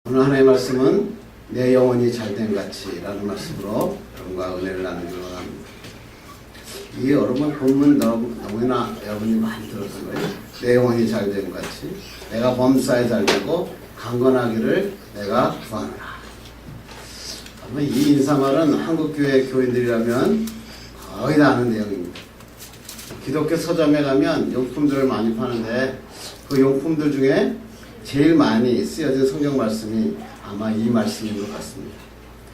오늘 하나의 말씀은 내 영혼이 잘된 같이 라는 말씀으로 여러분과 은혜를 나누기로 합니다. 이 여러분 본문 너무나 여러분이 많이 들었을 거예요. 내 영혼이 잘된 같이 내가 범사에 잘되고 강건하기를 내가 구하노라. 아마 이 인사말은 한국교회 교인들이라면 거의 다 아는 내용입니다. 기독교 서점에 가면 용품들을 많이 파는데 그 용품들 중에 제일 많이 쓰여진 성경 말씀이 아마 이 말씀인 것 같습니다.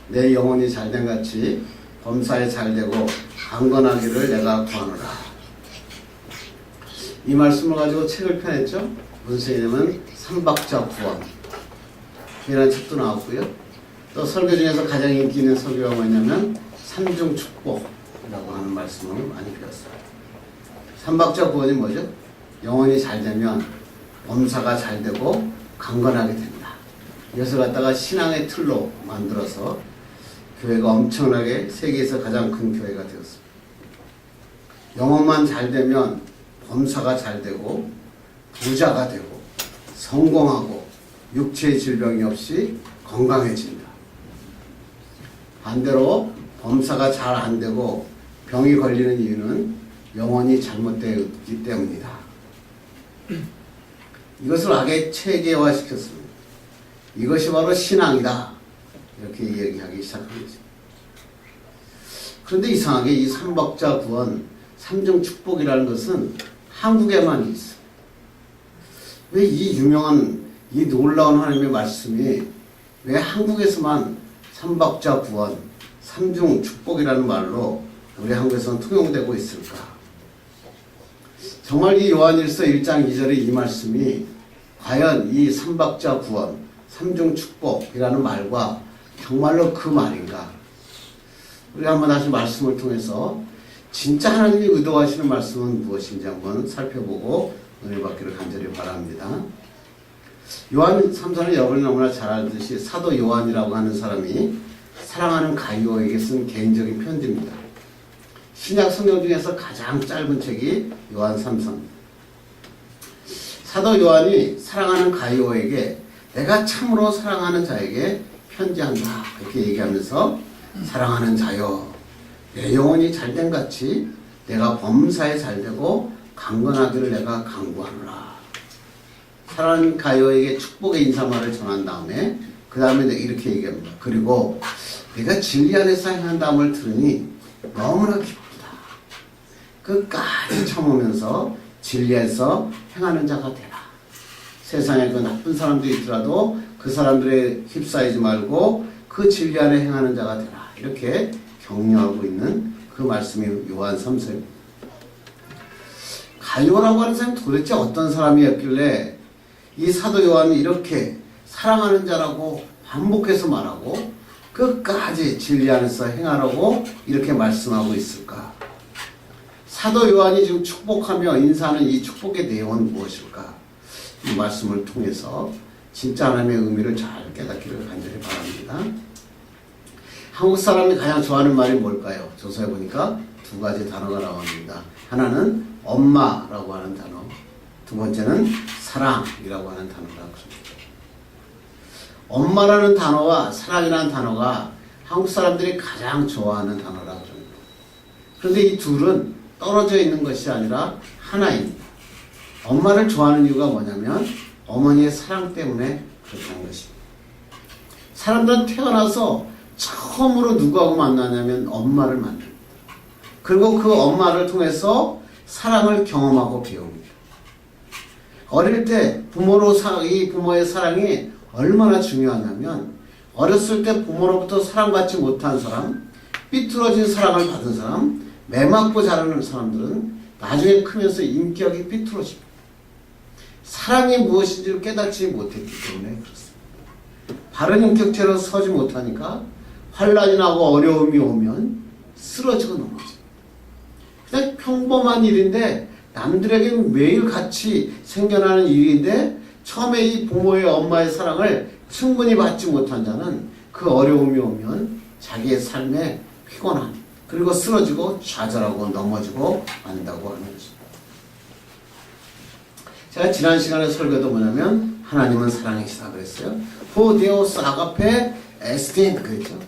내 영혼이 잘된 같이 범사에 잘되고 강건하기를 내가 구하노라. 이 말씀을 가지고 책을 펴냈죠. 무슨 책이냐면 삼박자 구원 이라는 책도 나왔고요. 또 설교 중에서 가장 인기 있는 설교가 뭐냐면 삼중 축복이라고 하는 말씀을 많이 배웠어요. 삼박자 구원이 뭐죠? 영혼이 잘되면 범사가 잘되고 강건하게 된다. 이것을 갖다가 신앙의 틀로 만들어서 교회가 엄청나게 세계에서 가장 큰 교회가 되었습니다. 영혼만 잘되면 범사가 잘되고 부자가 되고 성공하고 육체의 질병이 없이 건강해진다. 반대로 범사가 잘 안되고 병이 걸리는 이유는 영혼이 잘못되었기 때문이다. 이것을 악에 체계화시켰습니다. 이것이 바로 신앙이다. 이렇게 얘기하기 시작한 거죠. 그런데 이상하게 이 삼박자 구원, 삼중 축복이라는 것은 한국에만 있어요. 왜 이 유명한, 이 놀라운 하나님의 말씀이 왜 한국에서만 삼박자 구원, 삼중 축복이라는 말로 우리 한국에서는 통용되고 있을까? 정말 이 요한일서 1장 2절의 이 말씀이 과연 이 삼박자 구원, 삼중 축복이라는 말과 정말로 그 말인가? 우리가 한번 다시 말씀을 통해서 진짜 하나님이 의도하시는 말씀은 무엇인지 한번 살펴보고 은혜 받기를 간절히 바랍니다. 요한 3서는 여러분이 너무나 잘 알듯이 사도 요한이라고 하는 사람이 사랑하는 가이오에게 쓴 개인적인 편지입니다. 신약 성경 중에서 가장 짧은 책이 요한 3서입니다. 사도 요한이 사랑하는 가이오에게 내가 참으로 사랑하는 자에게 편지한다 이렇게 얘기하면서 사랑하는 자여 내 영혼이 잘된 같이 내가 범사에 잘되고 강건하기를 내가 간구하노라. 사랑하는 가이오에게 축복의 인사말을 전한 다음에 그 다음에 이렇게 얘기합니다. 그리고 내가 진리 안에서 행한 다음을 들으니 너무나 기쁘다. 끝까지 참으면서 진리에서 행하는 자가 되라. 세상에 그 나쁜 사람들이 있더라도 그 사람들에 휩싸이지 말고 그 진리 안에 행하는 자가 되라. 이렇게 격려하고 있는 그 말씀이 요한 3서입니다. 가이오라고 하는 사람이 도대체 어떤 사람이었길래 이 사도 요한은 이렇게 사랑하는 자라고 반복해서 말하고 끝까지 진리 안에서 행하라고 이렇게 말씀하고 있을까? 사도 요한이 지금 축복하며 인사하는 이 축복의 내용은 무엇일까? 이 말씀을 통해서 진짜 하나님의 의미를 잘 깨닫기를 간절히 바랍니다. 한국 사람이 가장 좋아하는 말이 뭘까요? 조사해 보니까 두 가지 단어가 나옵니다. 하나는 엄마라고 하는 단어, 두 번째는 사랑이라고 하는 단어라고 합니다. 엄마라는 단어와 사랑이라는 단어가 한국 사람들이 가장 좋아하는 단어라고 합니다. 그런데 이 둘은 떨어져 있는 것이 아니라 하나입니다. 엄마를 좋아하는 이유가 뭐냐면 어머니의 사랑 때문에 그렇다는 것입니다. 사람들은 태어나서 처음으로 누구하고 만나냐면 엄마를 만납니다. 그리고 그 엄마를 통해서 사랑을 경험하고 배웁니다. 어릴 때 이 부모의 사랑이 얼마나 중요하냐면 어렸을 때 부모로부터 사랑받지 못한 사람, 삐뚤어진 사랑을 받은 사람, 매 맞고 자라는 사람들은 나중에 크면서 인격이 삐뚤어집니다. 사랑이 무엇인지를 깨닫지 못했기 때문에 그렇습니다. 바른 인격체로 서지 못하니까 환란이 나고 어려움이 오면 쓰러지고 넘어집니다. 그냥 평범한 일인데 남들에게는 매일 같이 생겨나는 일인데 처음에 이 부모의 엄마의 사랑을 충분히 받지 못한 자는 그 어려움이 오면 자기의 삶에 피곤함 그리고 쓰러지고 좌절하고 넘어지고 만다고 하는 것입니다. 제가 지난 시간에 설교도 뭐냐면 하나님은 사랑이시다 그랬어요. 호데오스 아가페 에스틴 그랬죠.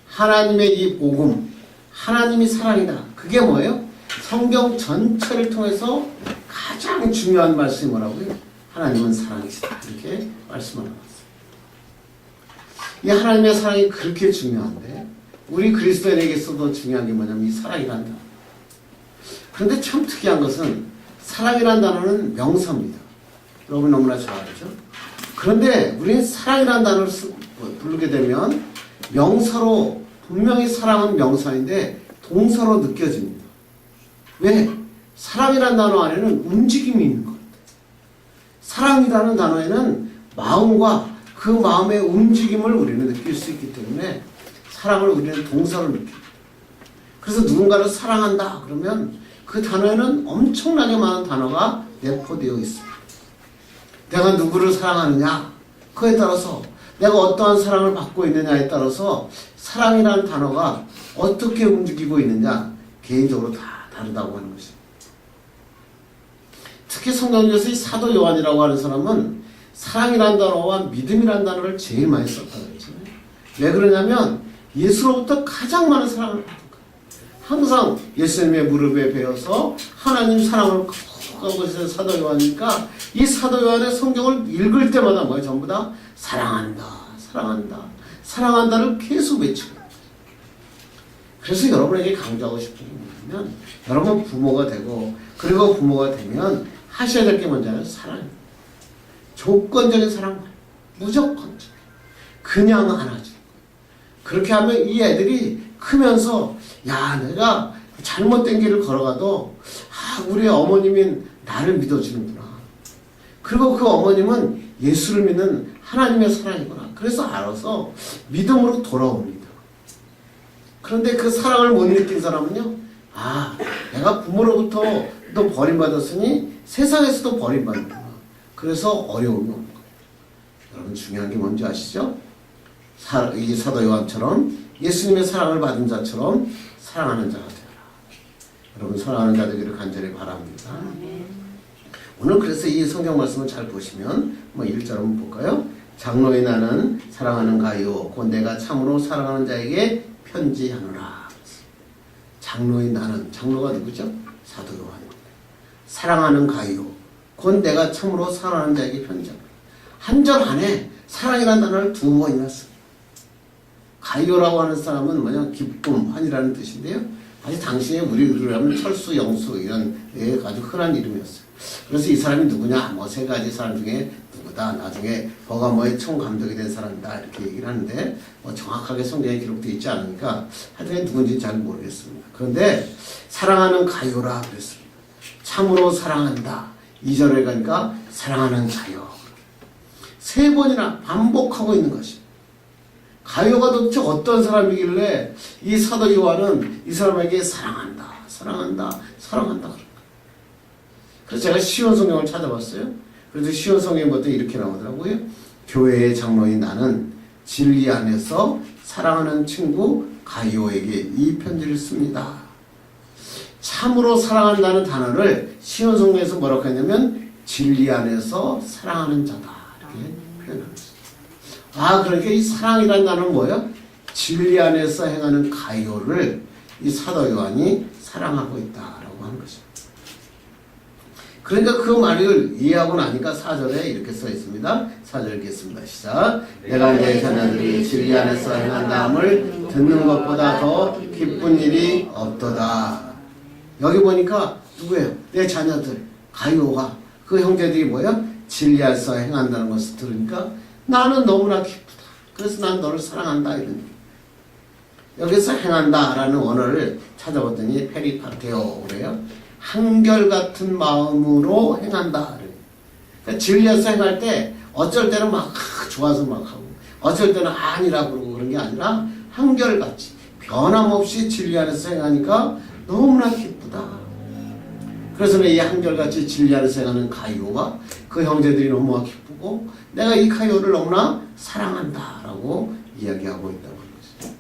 하나님의 이 복음, 하나님이 사랑이다. 그게 뭐예요? 성경 전체를 통해서 가장 중요한 말씀이 뭐라고요? 하나님은 사랑이시다. 이렇게 말씀을 하고 있어요. 이 하나님의 사랑이 그렇게 중요한데 우리 그리스도인에게서도 중요한 게 뭐냐면 이 사랑이라는 단어. 그런데 참 특이한 것은 사랑이라는 단어는 명사입니다. 여러분 너무나 잘 알죠? 그런데 우리는 사랑이라는 단어를 부르게 되면 명사로 분명히 사랑은 명사인데 동사로 느껴집니다. 왜? 사랑이라는 단어 안에는 움직임이 있는 것 같아요. 사랑이라는 단어에는 마음과 그 마음의 움직임을 우리는 느낄 수 있기 때문에 사랑을 우리는 동사로 느낍니다. 그래서 누군가를 사랑한다 그러면 그 단어에는 엄청나게 많은 단어가 내포되어 있습니다. 내가 누구를 사랑하느냐 그에 따라서 내가 어떠한 사랑을 받고 있느냐에 따라서 사랑이라는 단어가 어떻게 움직이고 있느냐 개인적으로 다 다르다고 하는 것입니다. 특히 성경에서 이 사도 요한이라고 하는 사람은 사랑이라는 단어와 믿음이라는 단어를 제일 많이 썼다고 했잖아요. 왜 그러냐면 예수로부터 가장 많은 사랑을 받은 거예요. 항상 예수님의 무릎에 베어서 하나님 사랑을 하고 있는 사도 요한이니까 이 사도 요한의 성경을 읽을 때마다 뭐예요? 전부 다 사랑한다, 사랑한다, 사랑한다를 계속 외치고 있는 거예요. 그래서 여러분에게 강조하고 싶은 게 뭐냐면 여러분 부모가 되고 그리고 부모가 되면 하셔야 될 게 뭔지요? 사랑입니다. 조건적인 사랑 말이에요. 무조건적. 그냥 안아주는 거예요. 그렇게 하면 이 애들이 크면서 야 내가 잘못된 길을 걸어가도 우리 어머님이 나를 믿어주는구나. 그리고 그 어머님은 예수를 믿는 하나님의 사랑이구나. 그래서 알아서 믿음으로 돌아옵니다. 그런데 그 사랑을 못 느낀 사람은요. 내가 부모로부터 또 버림받았으니 세상에서도 버림받는구나. 그래서 어려움이 오는 거예요. 여러분 중요한 게 뭔지 아시죠? 이 사도 요한처럼 예수님의 사랑을 받은 자처럼 사랑하는 자가 되어라. 여러분 사랑하는 자 되기를 간절히 바랍니다. 오늘 그래서 이 성경 말씀을 잘 보시면 1절 한번 볼까요? 장로의 나는 사랑하는 가요 곧 내가 참으로 사랑하는 자에게 편지하노라. 장로의 나는 장로가 누구죠? 사도 요한입니다. 사랑하는 가요 곧 내가 참으로 사랑하는 자에게 편지하노라. 한 절 안에 사랑이라는 단어를 2번이나 씁니다. 가요라고 하는 사람은 뭐냐? 기쁨, 환이라는 뜻인데요. 아직 당시에 우리 의뢰로 하면 철수, 영수 이런 아주 흔한 이름이었어요. 그래서 이 사람이 누구냐? 3가지 사람 중에 누구다. 나중에 버가모의 총감독이 된 사람이다. 이렇게 얘기를 하는데 정확하게 성경에 기록되어 있지 않으니까 하여튼 누군지 잘 모르겠습니다. 그런데 사랑하는 가요라 그랬습니다. 참으로 사랑한다. 2절에 가니까 사랑하는 가요. 3번이나 반복하고 있는 것입니다. 가요가 도대체 어떤 사람이길래 이 사도 요한은 이 사람에게 사랑한다, 사랑한다, 사랑한다 그런 거예요. 그래서 제가 시온 성경을 찾아봤어요. 그래서 시온 성경에 보통 이렇게 나오더라고요. 교회의 장로인 나는 진리 안에서 사랑하는 친구 가요에게 이 편지를 씁니다. 참으로 사랑한다는 단어를 시온 성경에서 뭐라고 했냐면 진리 안에서 사랑하는 자다 이렇게 표현합니다. 그러니까 이 사랑이라는 단어는 뭐예요? 진리 안에서 행하는 가요를 이 사도 요한이 사랑하고 있다라고 하는 것입니다. 그러니까 그 말을 이해하고 나니까 4절에 이렇게 써 있습니다. 4절 읽겠습니다. 시작. 내가 내 자녀들이 진리 안에서 행한다함을 듣는 것보다 더 기쁜 일이 없도다. 여기 보니까 누구예요? 내 자녀들 가요가 그 형제들이 뭐예요? 진리 안에서 행한다는 것을 들으니까 나는 너무나 기쁘다. 그래서 난 너를 사랑한다. 이런 얘기. 여기서 행한다라는 언어를 찾아봤더니 페리파테오 그래요. 한결같은 마음으로 행한다. 그러니까 진리에서 행할 때 어쩔 때는 막 좋아서 막 하고 어쩔 때는 아니라고 그러고 그런 게 아니라 한결같이 변함없이 진리 안에서 행하니까 너무나 기쁘다. 그래서 이 한결같이 진리 안에서 행하는 가요가 그 형제들이 너무나 기쁘고 내가 이 가요를 너무나 사랑한다라고 이야기하고 있다고 하는 거죠.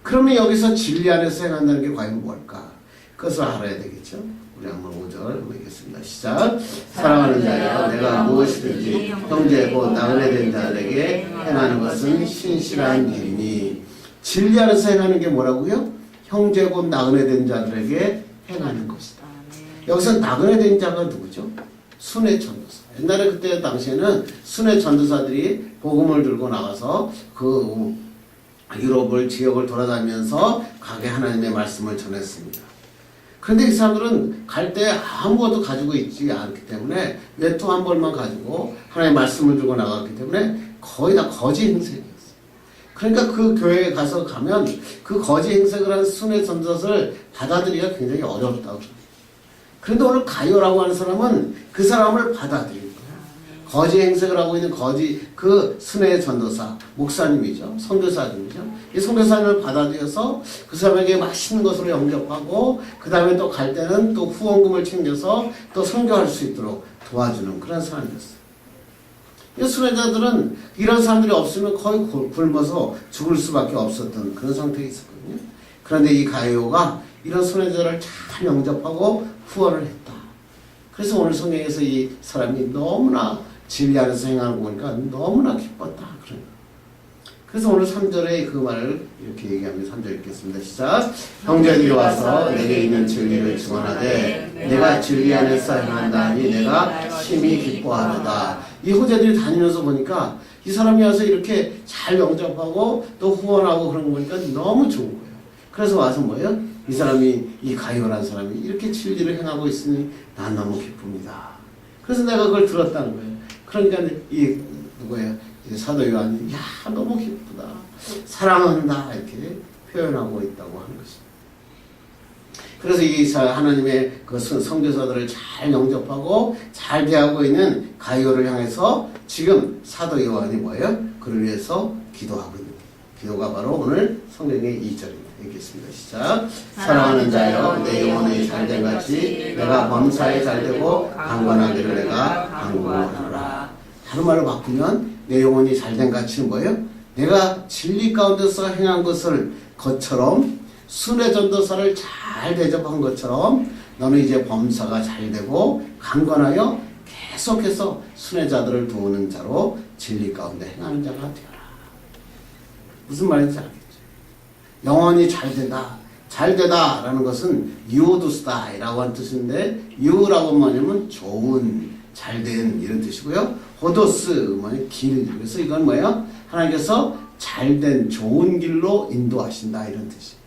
그러면 여기서 진리 안에서 행한다는 게 과연 뭘까? 그것을 알아야 되겠죠. 우리 한번 5절 보겠습니다. 시작. 사랑하는 자여 내가 무엇이든지 형제 곧 나그네 된 자들에게 행하는 것은 신실한 일이니. 진리 안에서 행하는 게 뭐라고요? 형제 곧 나그네 된 자들에게 행하는 것이다. 여기서 나그네 된 자가 누구죠? 순회 전도사. 옛날에 그때 당시에는 순회 전도사들이 복음을 들고 나가서 그 유럽을 지역을 돌아다니면서 가게 하나님의 말씀을 전했습니다. 그런데 이 사람들은 갈 때 아무것도 가지고 있지 않기 때문에 외투 한 벌만 가지고 하나님의 말씀을 들고 나갔기 때문에 거의 다 거지 행색이었어요. 그러니까 그 교회에 가서 가면 그 거지 행색을 한 순회 전도사를 받아들이기가 굉장히 어렵다고. 그런데 오늘 가요라고 하는 사람은 그 사람을 받아들인 거예요. 거지 행색을 하고 있는 그 순회 전도사, 목사님이죠. 선교사님이죠. 이 선교사님을 받아들여서 그 사람에게 맛있는 것으로 영접하고 그 다음에 또 갈 때는 또 후원금을 챙겨서 또 선교할 수 있도록 도와주는 그런 사람이었어요. 이 순회자들은 이런 사람들이 없으면 거의 굶어서 죽을 수밖에 없었던 그런 상태에 있었거든요. 그런데 이 가요가 이런 순회자를 잘 영접하고 후원을 했다. 그래서 오늘 성경에서 이 사람이 너무나 진리 안에서 행하는 거 보니까 너무나 기뻤다. 그래서 오늘 3절에 그 말을 이렇게 얘기합니다. 3절 읽겠습니다. 시작. 형제들이 와서 내게 있는 진리를 증언하되 내가 진리 안에서 행한다니 내가 심히 기뻐하노다. 이 형제들이 다니면서 보니까 이 사람이 와서 이렇게 잘 영접하고 또 후원하고 그런 거 보니까 너무 좋은 거예요. 그래서 와서 뭐예요? 이 사람이, 이 가요라는 사람이 이렇게 진리를 행하고 있으니 난 너무 기쁩니다. 그래서 내가 그걸 들었다는 거예요. 그러니까 이 누구예요? 사도 요한이 야 너무 기쁘다, 사랑한다 이렇게 표현하고 있다고 하는 것입니다. 그래서 이 하나님의 그 선교사들을 잘 영접하고 잘 대하고 있는 가이오를 향해서 지금 사도 요한이 뭐예요? 그를 위해서 기도하고 있는 기도가 바로 오늘 성경의 2절입니다. 읽겠습니다. 시작. 사랑하는 자여 내 영혼이 잘된 같이 내가 범사에 잘되고 강건하기를 내가 간구하노라. 다른 말로 바꾸면 내 영혼이 잘된 가치는 뭐예요? 내가 진리 가운데서 행한 것처럼 순회 전도사를 잘 대접한 것처럼 너는 이제 범사가 잘되고 강건하여 계속해서 순회자들을 도우는 자로 진리 가운데 행하는 자가 되어라. 무슨 말인지 알겠죠? 영혼이 잘되다. 잘되다라는 것은 유오두스다이라고 하는 뜻인데 유라고 뭐냐면 좋은, 잘된 이런 뜻이고요. 호도스 뭐냐 길. 그래서 이건 뭐예요? 하나님께서 잘된 좋은 길로 인도하신다 이런 뜻이에요.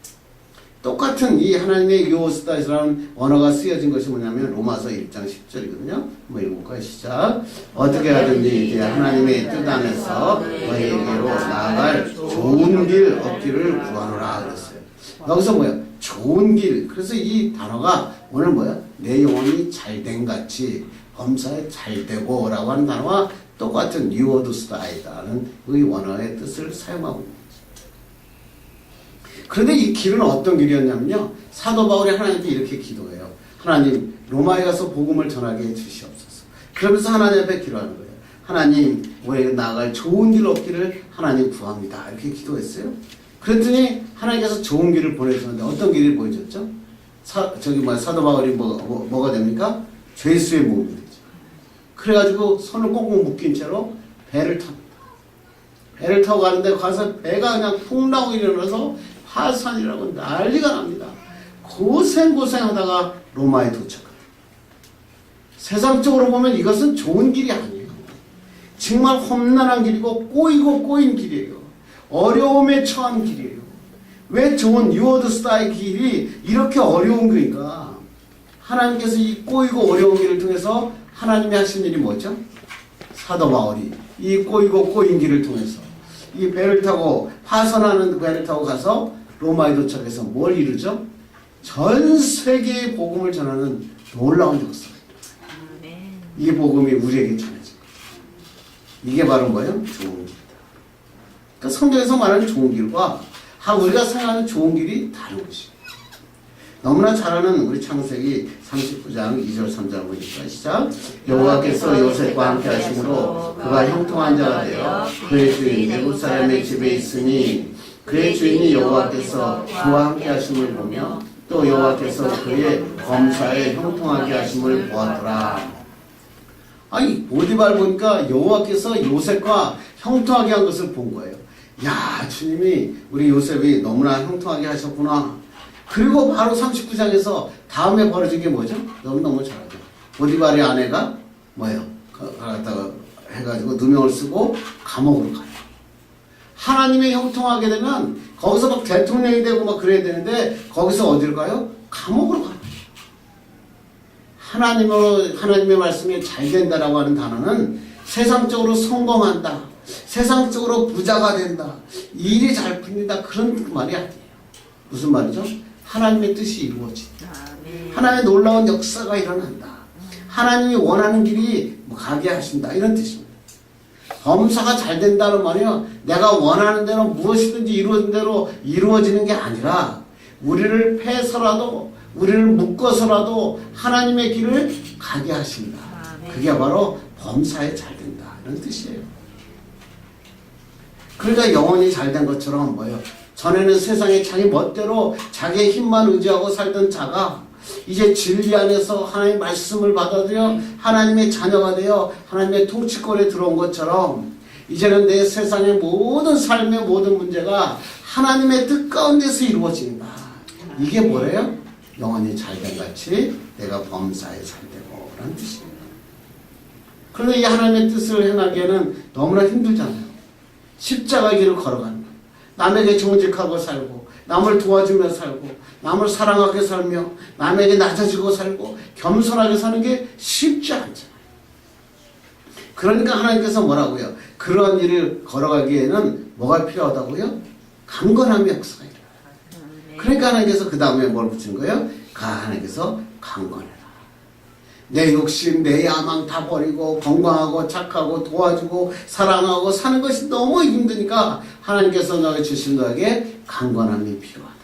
똑같은 이 하나님의 유오스다이라는 언어가 쓰여진 것이 뭐냐면 로마서 1장 10절이거든요. 한번 읽어볼까요? 시작. 어떻게 하든지 이제 하나님의 뜻 안에서 너희에게로 나아갈 좋은 길 얻기를 구하노라 그랬어요. 여기서 뭐야? 좋은 길. 그래서 이 단어가 오늘 뭐야? 내 영혼이 잘된 같이 범사에 잘되고 라고 하는 단어와 똑같은 유오두스다이다는 의 원어의 뜻을 사용하고 있는 거죠. 그런데 이 길은 어떤 길이었냐면요. 사도 바울이 하나님께 이렇게 기도해요. 하나님 로마에 가서 복음을 전하게 해주시옵소서. 그러면서 하나님 앞에 기도하는 거예요. 하나님 우리에게 나아갈 좋은 길 없기를 하나님 구합니다. 이렇게 기도했어요. 그랬더니 하나님께서 좋은 길을 보내주는데 어떤 길을 보여줬죠? 사도 바울이 뭐가 됩니까? 죄수의 몸이 되죠. 그래가지고 손을 꽁꽁 묶인 채로 배를 탑니다. 배를 타고 가는데 가서 배가 그냥 풍랑이 일어나서 파산이라고 난리가 납니다. 고생하다가 로마에 도착합니다. 세상적으로 보면 이것은 좋은 길이 아니에요. 정말 험난한 길이고 꼬인 길이에요. 어려움에 처한 길이에요. 왜 좋은 유오드스다의 길이 이렇게 어려운 거니까 하나님께서 이 꼬이고 어려운 길을 통해서 하나님이 하신 일이 뭐죠? 사도 바울이 이 꼬이고 꼬인 길을 통해서 이 배를 타고 파선하는 배를 타고 가서 로마에 도착해서 뭘 이루죠? 전 세계의 복음을 전하는 놀라운 역사입니다. 이 복음이 우리에게 전해진 거예요. 이게 바로 뭐예요? 좋은 길이다. 그러니까 성경에서 말하는 좋은 길과 우리가 생각하는 좋은 길이 다른 것이에요. 너무나 잘 아는 우리 창세기 39장 2절 3절 보니까 시작. 여호와께서 요셉과 함께 하심으로 그가 형통한 자가 되어 그의 주인 애굽 사람의 집에 있으니 그의 주인이 여호와께서 그와 함께 하심을 보며 또 여호와께서 그의 범사에 형통하게 하심을 보았더라. 아니 보디발 보니까 여호와께서 요셉과 형통하게 한 것을 본 거예요. 야, 주님이 우리 요셉이 너무나 형통하게 하셨구나. 그리고 바로 39장에서 다음에 벌어진 게 뭐죠? 너무너무 잘하죠. 보디발의 아내가 뭐예요? 갖다가 해가지고 누명을 쓰고 감옥으로 가요. 하나님의 형통하게 되면 거기서 막 대통령이 되고 막 그래야 되는데 거기서 어디로 가요? 감옥으로 가요. 하나님의 말씀이 잘 된다라고 하는 단어는 세상적으로 성공한다, 세상적으로 부자가 된다, 일이 잘 풀린다, 그런 말이 아니에요. 무슨 말이죠? 하나님의 뜻이 이루어진다. 하나님의 놀라운 역사가 일어난다. 하나님이 원하는 길이 가게 하신다. 이런 뜻입니다. 범사가 잘 된다는 말이요, 내가 원하는 대로 무엇이든지 이루어진 대로 이루어지는 게 아니라 우리를 패서라도 우리를 묶어서라도 하나님의 길을 가게 하신다. 그게 바로 범사에 잘 된다. 이런 뜻이에요. 그러니까 영혼이 잘 된 것처럼 뭐예요? 전에는 세상에 자기 멋대로 자기의 힘만 의지하고 살던 자가 이제 진리 안에서 하나님의 말씀을 받아들여 하나님의 자녀가 되어 하나님의 통치권에 들어온 것처럼 이제는 내 세상의 모든 삶의 모든 문제가 하나님의 뜻 가운데서 이루어진다. 이게 뭐래요? 영혼이 잘된 같이 내가 범사에 잘되고 라는 뜻입니다. 그런데 이 하나님의 뜻을 행하기에는 너무나 힘들잖아요. 십자가의 길을 걸어가는 거예요. 남에게 정직하고 살고 남을 도와주며 살고 남을 사랑하게 살며 남에게 낮아지고 살고 겸손하게 사는 게 쉽지 않잖아요. 그러니까 하나님께서 뭐라고요? 그런 일을 걸어가기에는 뭐가 필요하다고요? 강건함의 역사가 일어나요. 그러니까 하나님께서 그 다음에 뭘 붙인 거예요? 하나님께서 강건해라. 내 욕심, 내 야망 다 버리고 건강하고 착하고 도와주고 사랑하고 사는 것이 너무 힘드니까 하나님께서 너에게 주신 너에게 강건함이 필요하다.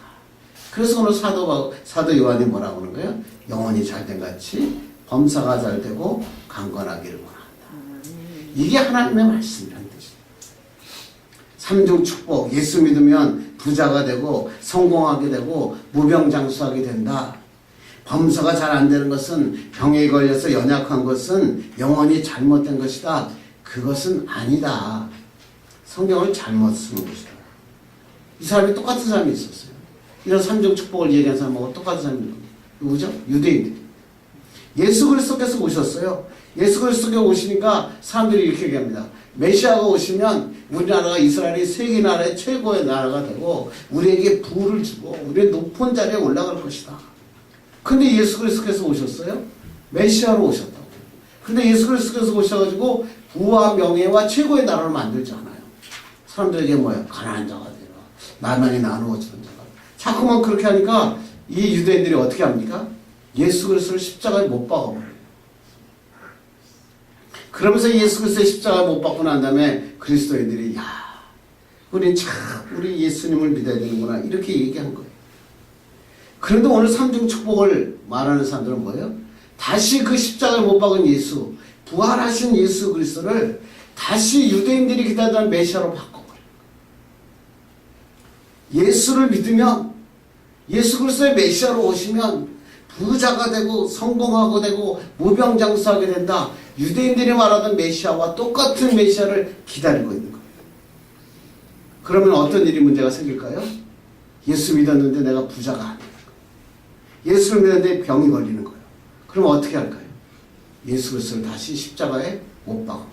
그래서 오늘 사도 요한이 뭐라고 하는 거예요? 영혼이 잘된 같이 범사가 잘되고 강건하기를 원한다. 이게 하나님의 말씀이라는 뜻이에요. 삼중 축복, 예수 믿으면 부자가 되고 성공하게 되고 무병장수하게 된다. 범사가 잘 안 되는 것은 병에 걸려서 연약한 것은 영혼이 잘못된 것이다. 그것은 아니다. 성경을 잘못 쓰는 것이다. 이 사람이 똑같은 사람이 있었어요. 이런 삼중 축복을 얘기한 사람하고 똑같은 사람이 있는 겁니다. 누구죠? 유대인들이. 예수 그리스도께서 오셨어요. 예수 그리스도께서 오시니까 사람들이 이렇게 얘기합니다. 메시아가 오시면 우리나라가 이스라엘이 세계 나라의 최고의 나라가 되고 우리에게 부를 주고 우리의 높은 자리에 올라갈 것이다. 근데 예수 그리스도께서 오셨어요? 메시아로 오셨다고. 근데 예수 그리스도께서 오셔가지고 부와 명예와 최고의 나라를 만들지 않아요. 사람들에게 뭐예요? 가난한 자가 되라. 나만이 나누어지는 자가. 자꾸만 그렇게 하니까 이 유대인들이 어떻게 합니까? 예수 그리스도를 십자가에 못 박아버려요. 그러면서 예수 그리스도의 십자가에 못 박고 난 다음에 그리스도인들이 야, 우리 예수님을 믿어야 되는구나 이렇게 얘기한 거예요. 그런데 오늘 삼중 축복을 말하는 사람들은 뭐예요? 다시 그 십자가에 못 박은 예수, 부활하신 예수 그리스도를 다시 유대인들이 기다리던 메시아로 바꿔버려요. 예수를 믿으면 예수 그리스도의 메시아로 오시면 부자가 되고 성공하고 되고 무병장수하게 된다. 유대인들이 말하던 메시아와 똑같은 메시아를 기다리고 있는 거예요. 그러면 어떤 일이 문제가 생길까요? 예수 믿었는데 내가 부자가 안 돼요. 예수를 믿었는데 병이 걸리는 거예요. 그럼 어떻게 할까요? 예수 그리스도를 다시 십자가에 못 박아버려요.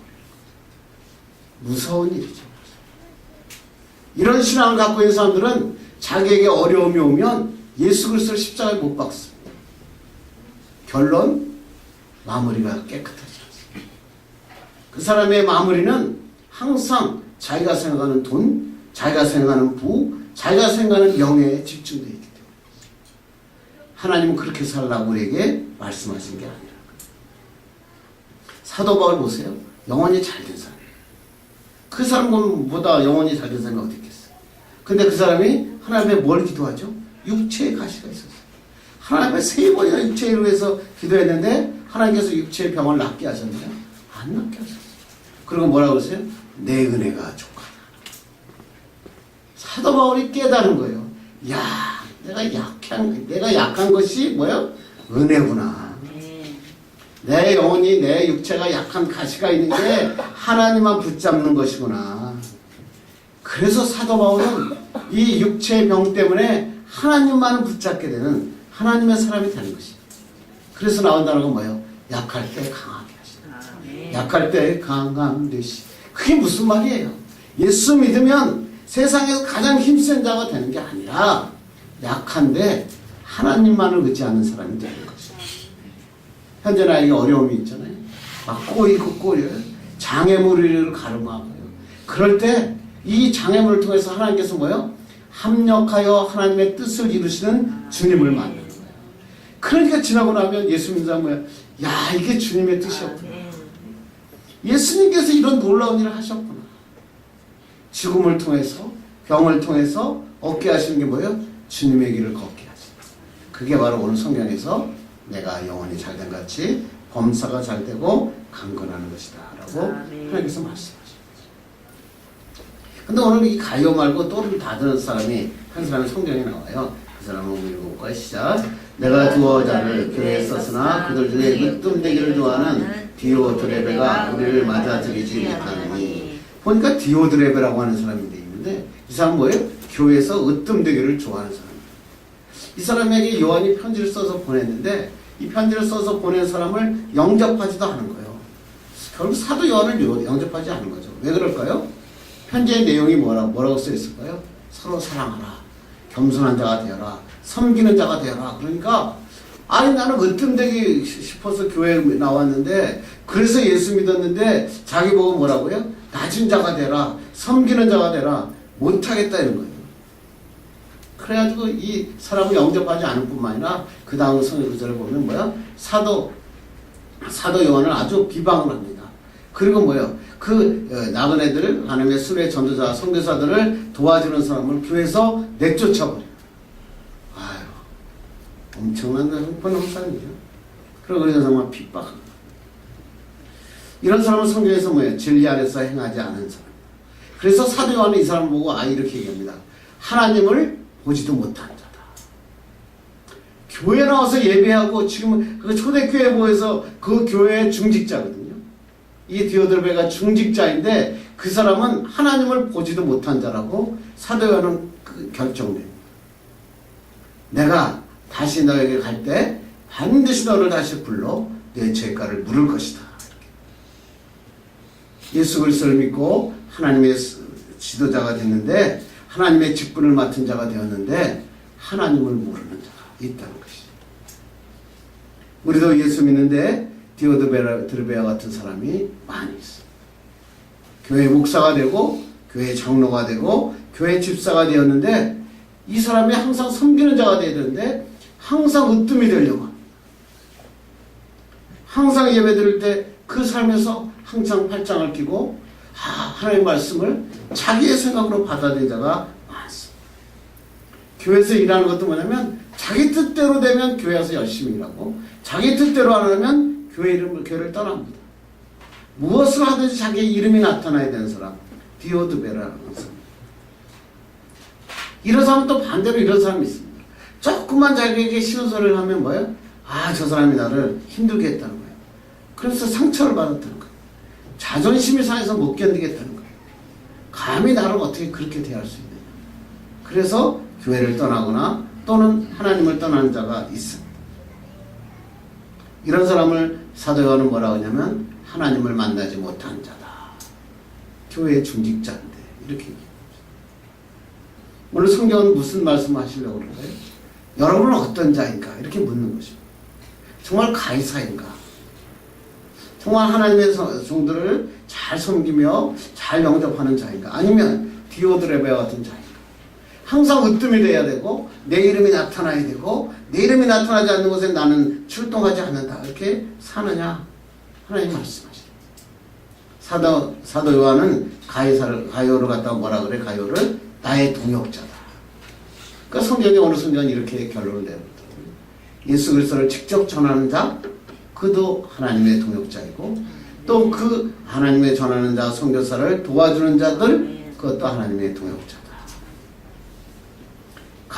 무서운 일이죠. 이런 신앙을 갖고 있는 사람들은 자기에게 어려움이 오면 예수 그리스도를 십자가에 못 박습니다. 결론, 마무리가 깨끗하지 않습니다. 그 사람의 마무리는 항상 자기가 생각하는 돈, 자기가 생각하는 부, 자기가 생각하는 명예에 집중되어 있기 때문에 하나님은 그렇게 살라고 우리에게 말씀하신 게 아니라. 사도 바울 보세요. 영혼이 잘된 사람이에요. 그 사람보다 영혼이 잘된 사람이 어디 있겠어요. 근데 그 사람이 하나님의 뭘 기도하죠? 육체의 가시가 있었어요. 하나님의 3번이나 육체를 위해서 기도했는데 하나님께서 육체의 병을 낫게 하셨나요? 안 낫게 하셨어요. 그리고 뭐라고 그러세요? 내 은혜가 족하다. 사도 바울이 깨달은 거예요. 야, 내가 약한 것이 뭐야? 은혜구나. 내 영혼이, 내 육체가 약한 가시가 있는 게 하나님만 붙잡는 것이구나. 그래서 사도 바울은 이 육체의 병 때문에 하나님만을 붙잡게 되는 하나님의 사람이 되는 것이에요. 그래서 나온 단어가 뭐예요? 약할 때 강하게 하시다. 약할 때 강함 되시. 그게 무슨 말이에요? 예수 믿으면 세상에서 가장 힘센 자가 되는 게 아니라 약한데 하나님만을 의지하는 사람이 되는 거죠. 현재 나에게 어려움이 있잖아요. 막 꼬이고 장애물을 가름하고요. 그럴 때 이 장애물을 통해서 하나님께서 뭐예요? 합력하여 하나님의 뜻을 이루시는 주님을 만나는 거예요. 그러니까 지나고 나면 예수 믿는 사람은 뭐예요? 야, 이게 주님의 뜻이었구나. 예수님께서 이런 놀라운 일을 하셨구나. 죽음을 통해서, 병을 통해서 얻게 하시는 게 뭐예요? 주님의 길을 걷게 하시는. 그게 바로 오늘 성경에서 내가 영혼이 잘된 같이 범사가 잘되고 강건하는 것이다 라고 하나님께서 말씀하십니다. 근데 오늘 이 가요 말고 또 다른 사람이 한 사람이 성경에 나와요. 그 사람은 읽어볼까요? 시작. 내가 두어 자를 교회에 썼으나 그들 중에 으뜸되기를 좋아하는 디오드레베가 우리를 맞아들이지 못하느니. 보니까 디오드레베라고 하는 사람이 있는데 이 사람은 뭐예요? 교회에서 으뜸되기를 좋아하는 사람이에요. 이 사람에게 요한이 편지를 써서 보냈는데 이 편지를 써서 보낸 사람을 영접하지도 않은 거예요. 결국 사도 요한을 영접하지 않은 거죠. 왜 그럴까요? 편지의 내용이 뭐라고 써있을까요? 서로 사랑하라. 겸손한 자가 되어라. 섬기는 자가 되어라. 그러니까 아니 나는 으뜸되기 싶어서 교회에 나왔는데 그래서 예수 믿었는데 자기 보고 뭐라고요? 낮은 자가 되라. 섬기는 자가 되라. 못하겠다 이런 거예요. 그래가지고 이 사람을 영접하지 않을 뿐만 아니라 그 다음 성경 구절을 보면 뭐야? 사도 요한을 아주 비방을 합니다. 그리고 뭐예요? 그 나그네들을 하나님의 수레 전도자 선교사들을 도와주는 사람을 교회에서 내쫓아버려요. 아유, 엄청난 형편없사람이죠. 그리고 그런 사람을 핍박합니다. 이런 사람은 성경에서 뭐예요? 진리 안에서 행하지 않은 사람. 그래서 사도 요한은 이 사람을 보고 이렇게 얘기합니다. 하나님을 보지도 못한 자다. 교회 나와서 예배하고 지금 그 초대교회 모여서 그 교회의 중직자거든요. 이 디오드레베가 중직자인데 그 사람은 하나님을 보지도 못한 자라고 사도 요한은 결정됩니다. 내가 다시 너에게 갈 때 반드시 너를 다시 불러 내 죄가를 물을 것이다. 예수 그리스도를 믿고 하나님의 지도자가 됐는데 하나님의 직분을 맡은 자가 되었는데 하나님을 모르는 자가 있다는 것이죠. 우리도 예수 믿는데 디오드레베와 같은 사람이 많이 있어요. 교회 목사가 되고 교회 장로가 되고 교회 집사가 되었는데 이 사람이 항상 섬기는 자가 되어야 되는데 항상 으뜸이 되려고 합니다. 항상 예배 드릴 때 그 삶에서 항상 팔짱을 끼고 하나님의 말씀을 자기의 생각으로 받아들이는 자가 많습니다. 교회에서 일하는 것도 뭐냐면 자기 뜻대로 되면 교회에서 열심히 일하고 자기 뜻대로 안 하면 교회를 떠납니다. 무엇을 하든지 자기의 이름이 나타나야 되는 사람, 디오드레베라는 사람. 이런 사람은 또 반대로 이런 사람이 있습니다. 조금만 자기에게 싫은 소리를 하면 뭐예요? 저 사람이 나를 힘들게 했다는 거예요. 그래서 상처를 받았다는 거예요. 자존심이 상해서 못 견디겠다는 거예요. 감히 나를 어떻게 그렇게 대할 수 있느냐. 그래서 교회를 떠나거나 또는 하나님을 떠나는 자가 있습니다. 이런 사람을 사도 요한은 뭐라고 하냐면 하나님을 만나지 못한 자다. 교회의 중직자인데 이렇게 얘기합니다. 오늘 성경은 무슨 말씀을 하시려고 그런가요? 여러분은 어떤 자인가? 이렇게 묻는 것입니다. 정말 가이사인가? 정말 하나님의 종들을 잘 섬기며 잘 영접하는 자인가? 아니면 디오드레베와 같은 자인가? 항상 으뜸이 돼야 되고 내 이름이 나타나야 되고 내 이름이 나타나지 않는 곳에 나는 출동하지 않는다. 이렇게 사느냐? 하나님 말씀하시죠. 사도 요한은 가요를 갖다가 뭐라 그래? 가요를 나의 동역자다. 그러니까 성경에 어느 순간 이렇게 결론을 내거든요. 예수 그리스도를 직접 전하는 자, 그도 하나님의 동역자이고 또 그 하나님의 전하는 자, 선교사를 도와주는 자들, 그것도 하나님의 동역자다.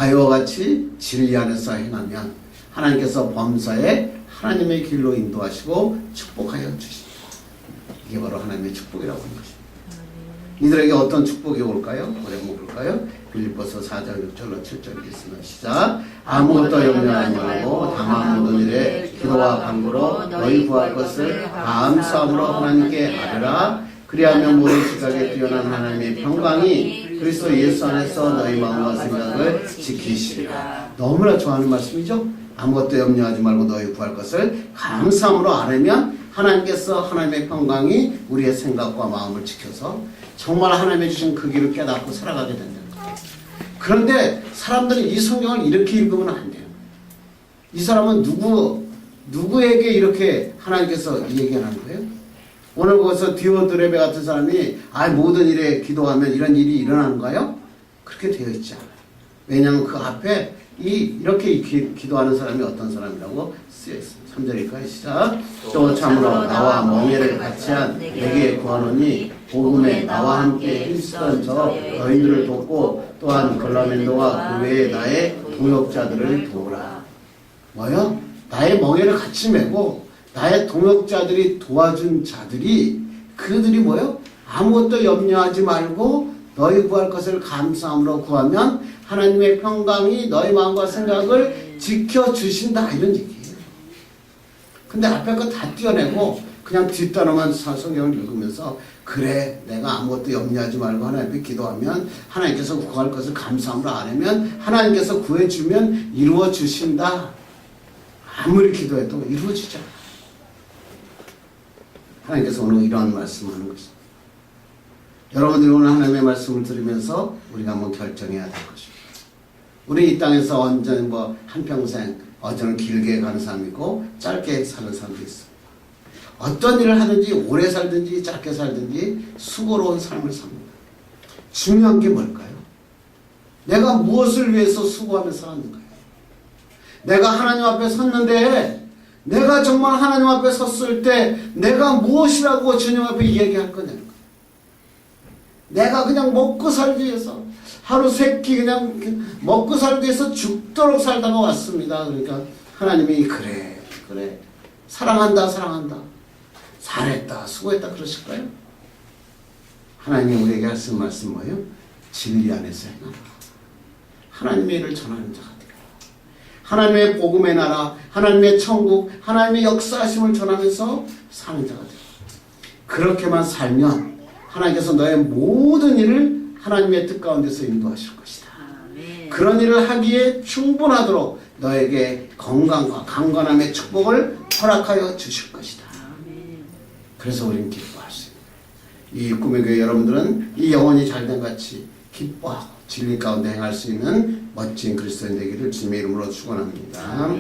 가요와 같이 진리 안에서 행하면 하나님께서 범사에 하나님의 길로 인도하시고 축복하여 주신다. 이게 바로 하나님의 축복이라고 하는 것입니다. 이들에게 어떤 축복이 올까요? 우리 한번 볼까요? 빌립보서 4장 6절로 7절 있으면 시작. 아무것도 염려하지 말고 다만 모든 일에 기도와 간구로 너희 구할 것을 감사함으로 하나님께 아뢰라. 그리하면 모든 지각에 뛰어난 하나님의 평강이 그리스도 예수 안에서 너희 마음과 생각을 지키시리라. 너무나 좋아하는 말씀이죠. 아무것도 염려하지 말고 너희 구할 것을 감사함으로 아뢰면 하나님께서 하나님의 평강이 우리의 생각과 마음을 지켜서 정말 하나님의 주신 그 길을 깨닫고 살아가게 된다는 거예요. 그런데 사람들이 이 성경을 이렇게 읽으면 안 돼요. 이 사람은 누구에게 이렇게 하나님께서 얘기하는 거예요? 오늘 거기서 디오드레베 같은 사람이 모든 일에 기도하면 이런 일이 일어나는가요? 그렇게 되어 있지 않아요. 왜냐하면 그 앞에 이렇게 기도하는 사람이 어떤 사람이라고 쓰여 있습니다. 3절일까요? 시작. 또 참으로 나와 멍에를 같이한 내게 구하노니 복음에 나와 함께 힘쓰던 저 너희들을 돕고 또한 걸라멘도와 그 외에 나의 동역자들을 도우라. 뭐요? 나의 멍에를 같이 메고 나의 동역자들이 도와준 자들이 그들이 뭐요? 아무것도 염려하지 말고 너희 구할 것을 감사함으로 구하면 하나님의 평강이 너희 마음과 생각을 지켜주신다. 이런 얘기예요. 근데 앞에 거 다 띄어내고 그냥 뒷단어만 성경을 읽으면서 그래 내가 아무것도 염려하지 말고 하나님께 기도하면 하나님께서 구할 것을 감사함으로 안 하면 하나님께서 구해주면 이루어주신다. 아무리 기도해도 이루어지지 않아. 하나님께서 오늘 이러한 말씀을 하는 것입니다. 여러분들이 오늘 하나님의 말씀을 들으면서 우리가 한번 결정해야 될 것입니다. 우리 이 땅에서 완전히 한평생 어쩌면 길게 가는 사람이 있고 짧게 사는 사람도 있습니다. 어떤 일을 하든지 오래 살든지 짧게 살든지 수고로운 삶을 삽니다. 중요한 게 뭘까요? 내가 무엇을 위해서 수고하며 살았는가요? 내가 하나님 앞에 섰는데 내가 정말 하나님 앞에 섰을 때 내가 무엇이라고 주님 앞에 얘기할 거냐는 거예요. 내가 그냥 먹고 살기 위해서 하루 세끼 그냥 먹고 살기 위해서 죽도록 살다가 왔습니다. 그러니까 하나님이 그래 사랑한다 잘했다 수고했다 그러실까요? 하나님이 우리에게 하신 말씀 뭐예요? 진리 안에서 행하라. 하나님의 일을 전하는 자가 되라. 하나님의 복음의 나라, 하나님의 천국, 하나님의 역사하심을 전하면서 사는 자가 되라. 그렇게만 살면 하나님께서 너의 모든 일을 하나님의 뜻 가운데서 인도하실 것이다. 그런 일을 하기에 충분하도록 너에게 건강과 강건함의 축복을 허락하여 주실 것이다. 그래서 우리는 기뻐할 수 있는 이 꿈의 교회 여러분들은 이 영혼이 잘된 같이 기뻐하고 진리 가운데 행할 수 있는 멋진 그리스도인 되기를 주님의 이름으로 축원합니다.